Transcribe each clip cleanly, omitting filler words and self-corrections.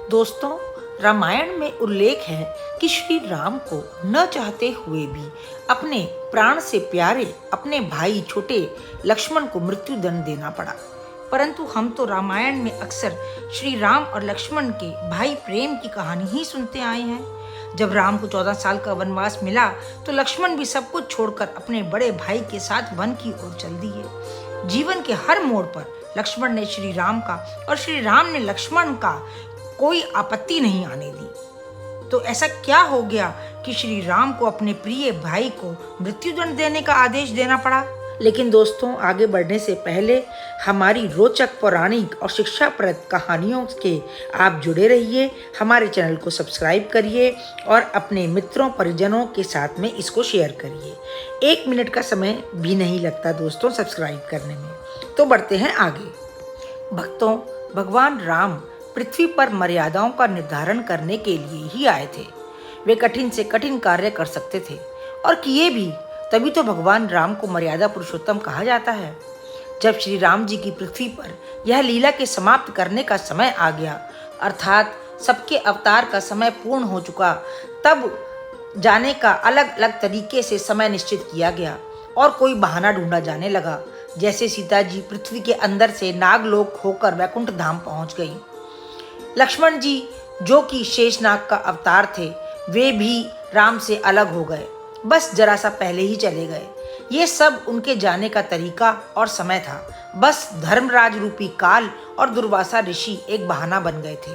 दोस्तों, रामायण में उल्लेख है कि श्री राम को न चाहते हुए भी अपने प्राण से प्यारे अपने भाई छोटे लक्ष्मण को मृत्यु दंड देना पड़ा। परंतु हम तो रामायण में अक्सर श्री राम और लक्ष्मण के भाई प्रेम की कहानी ही सुनते आए हैं। जब राम को 14 साल का वनवास मिला तो लक्ष्मण भी सब कुछ छोड़कर अपने बड़े भाई के साथ वन की ओर चल दिए। जीवन के हर मोड़ पर लक्ष्मण ने श्री राम का और श्री राम ने लक्ष्मण का कोई आपत्ति नहीं आने दी। तो ऐसा क्या हो गया कि श्री राम को अपने प्रिय भाई को मृत्युदंड देने का आदेश देना पड़ा? लेकिन दोस्तों, आगे बढ़ने से पहले हमारी रोचक पौराणिक और शिक्षाप्रद कहानियों के आप जुड़े रहिए। हमारे चैनल को सब्सक्राइब करिए और अपने मित्रों परिजनों के साथ में इसको शेयर करिए। 1 मिनट का समय भी नहीं लगता दोस्तों सब्सक्राइब करने में। तो बढ़ते हैं आगे। भक्तों, भगवान राम पृथ्वी पर मर्यादाओं का निर्धारण करने के लिए ही आए थे। वे कठिन से कठिन कार्य कर सकते थे और किए भी, तभी तो भगवान राम को मर्यादा पुरुषोत्तम कहा जाता है। जब श्री राम जी की पृथ्वी पर यह लीला के समाप्त करने का समय आ गया, अर्थात सबके अवतार का समय पूर्ण हो चुका, तब जाने का अलग अलग तरीके से समय निश्चित किया गया और कोई बहाना ढूंढा जाने लगा। जैसे सीता जी पृथ्वी के अंदर से नागलोक होकर वैकुंठ धाम पहुंच गई। लक्ष्मण जी जो कि शेषनाग का अवतार थे, वे भी राम से अलग हो गए, बस जरा सा पहले ही चले गए। ये सब उनके जाने का तरीका और समय था। बस धर्मराज रूपी काल और दुर्वासा ऋषि एक बहाना बन गए थे।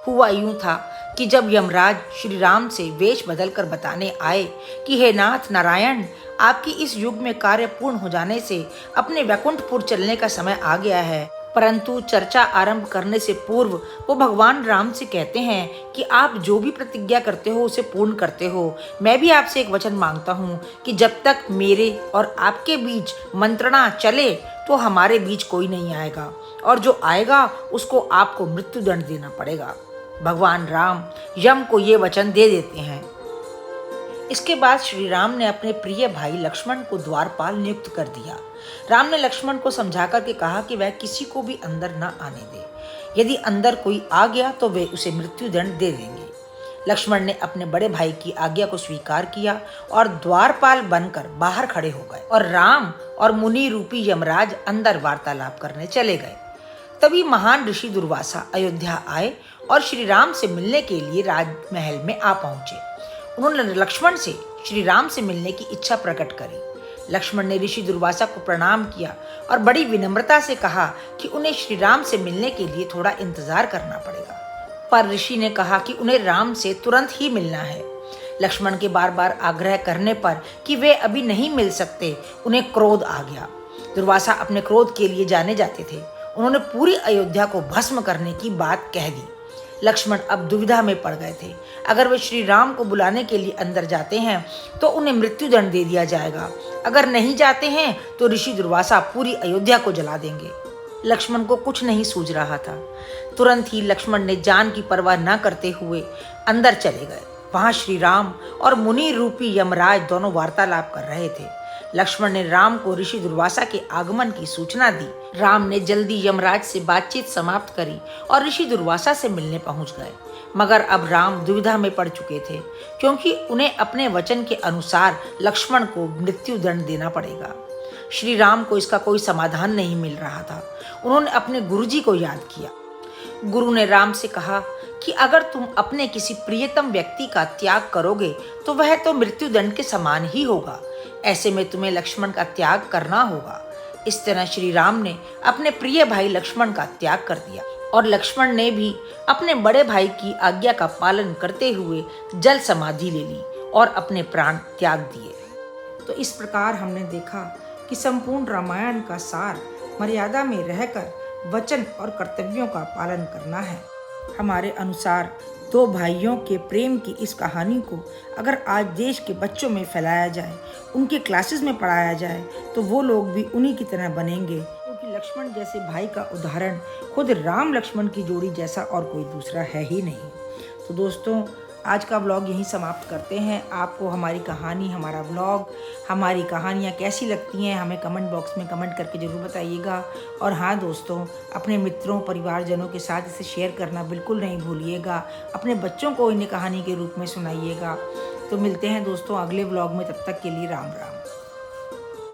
हुआ यूं था कि जब यमराज श्री राम से वेश बदलकर बताने आए कि हे नाथ नारायण, आपकी इस युग में कार्य पूर्ण हो जाने से अपने वैकुंठपुर चलने का समय आ गया है, परंतु चर्चा आरंभ करने से पूर्व वो भगवान राम से कहते हैं कि आप जो भी प्रतिज्ञा करते हो उसे पूर्ण करते हो। मैं भी आपसे एक वचन मांगता हूँ कि जब तक मेरे और आपके बीच मंत्रणा चले तो हमारे बीच कोई नहीं आएगा, और जो आएगा उसको आपको मृत्युदंड देना पड़ेगा। भगवान राम यम को ये वचन दे देते हैं। इसके बाद श्री राम ने अपने प्रिय भाई लक्ष्मण को द्वारपाल नियुक्त कर दिया। राम ने लक्ष्मण को समझाकर के कहा कि वह किसी को भी अंदर न आने दे। यदि अंदर कोई आ गया तो वे उसे मृत्युदंड दे देंगे। लक्ष्मण ने अपने बड़े भाई की आज्ञा को स्वीकार किया और द्वारपाल बनकर बाहर खड़े हो गए और राम और मुनि रूपी यमराज अंदर वार्तालाप करने चले गए। तभी महान ऋषि दुर्वासा अयोध्या आए और श्री राम से मिलने के लिए राजमहल में आ पहुंचे। उन्होंने लक्ष्मण से श्री राम से मिलने की इच्छा प्रकट करी। लक्ष्मण ने ऋषि दुर्वासा को प्रणाम किया और बड़ी विनम्रता से कहा कि उन्हें श्री राम से मिलने के लिए थोड़ा इंतजार करना पड़ेगा। पर ऋषि ने कहा कि उन्हें राम से तुरंत ही मिलना है। लक्ष्मण के बार बार आग्रह करने पर कि वे अभी नहीं मिल सकते, उन्हें क्रोध आ गया। दुर्वासा अपने क्रोध के लिए जाने जाते थे। उन्होंने पूरी अयोध्या को भस्म करने की बात कह दी। लक्ष्मण अब दुविधा में पड़ गए थे। अगर वे श्री राम को बुलाने के लिए अंदर जाते हैं तो उन्हें मृत्युदंड दे दिया जाएगा, अगर नहीं जाते हैं तो ऋषि दुर्वासा पूरी अयोध्या को जला देंगे। लक्ष्मण को कुछ नहीं सूझ रहा था। तुरंत ही लक्ष्मण ने जान की परवाह न करते हुए अंदर चले गए। वहां श्री राम और मुनि रूपी यमराज दोनों वार्तालाप कर रहे थे। लक्ष्मण ने राम को ऋषि दुर्वासा के आगमन की सूचना दी। राम ने जल्दी यमराज से बातचीत समाप्त करी और ऋषि दुर्वासा से मिलने पहुंच गए। मगर अब राम दुविधा में पड़ चुके थे, क्योंकि उन्हें अपने वचन के अनुसार लक्ष्मण को मृत्युदंड देना पड़ेगा। श्री राम को इसका कोई समाधान नहीं मिल रहा था। उन्होंने अपने गुरुजी को याद किया। गुरु ने राम से कहा कि अगर तुम अपने किसी प्रियतम व्यक्ति का त्याग करोगे तो वह तो मृत्युदंड के समान ही होगा। ऐसे में तुम्हें लक्ष्मण का त्याग करना होगा। इस तरह श्री राम ने अपने प्रिय भाई लक्ष्मण का त्याग कर दिया और लक्ष्मण ने भी अपने बड़े भाई की आज्ञा का पालन करते हुए जल समाधि ले ली और अपने प्राण त्याग दिए। तो इस प्रकार हमने देखा कि संपूर्ण रामायण का सार मर्यादा में रहकर वचन और कर्तव्यों का पालन करना है। हमारे अनुसार 2 भाइयों के प्रेम की इस कहानी को अगर आज देश के बच्चों में फैलाया जाए, उनके क्लासेस में पढ़ाया जाए, तो वो लोग भी उन्हीं की तरह बनेंगे, क्योंकि लक्ष्मण जैसे भाई का उदाहरण खुद राम लक्ष्मण की जोड़ी जैसा और कोई दूसरा है ही नहीं। तो दोस्तों, आज का ब्लॉग यहीं समाप्त करते हैं। आपको हमारी कहानी, हमारा ब्लॉग, हमारी कहानियाँ कैसी लगती हैं हमें कमेंट बॉक्स में कमेंट करके ज़रूर बताइएगा। और हाँ दोस्तों, अपने मित्रों परिवारजनों के साथ इसे शेयर करना बिल्कुल नहीं भूलिएगा। अपने बच्चों को इन्हें कहानी के रूप में सुनाइएगा। तो मिलते हैं दोस्तों अगले ब्लॉग में, तब तक के लिए राम राम।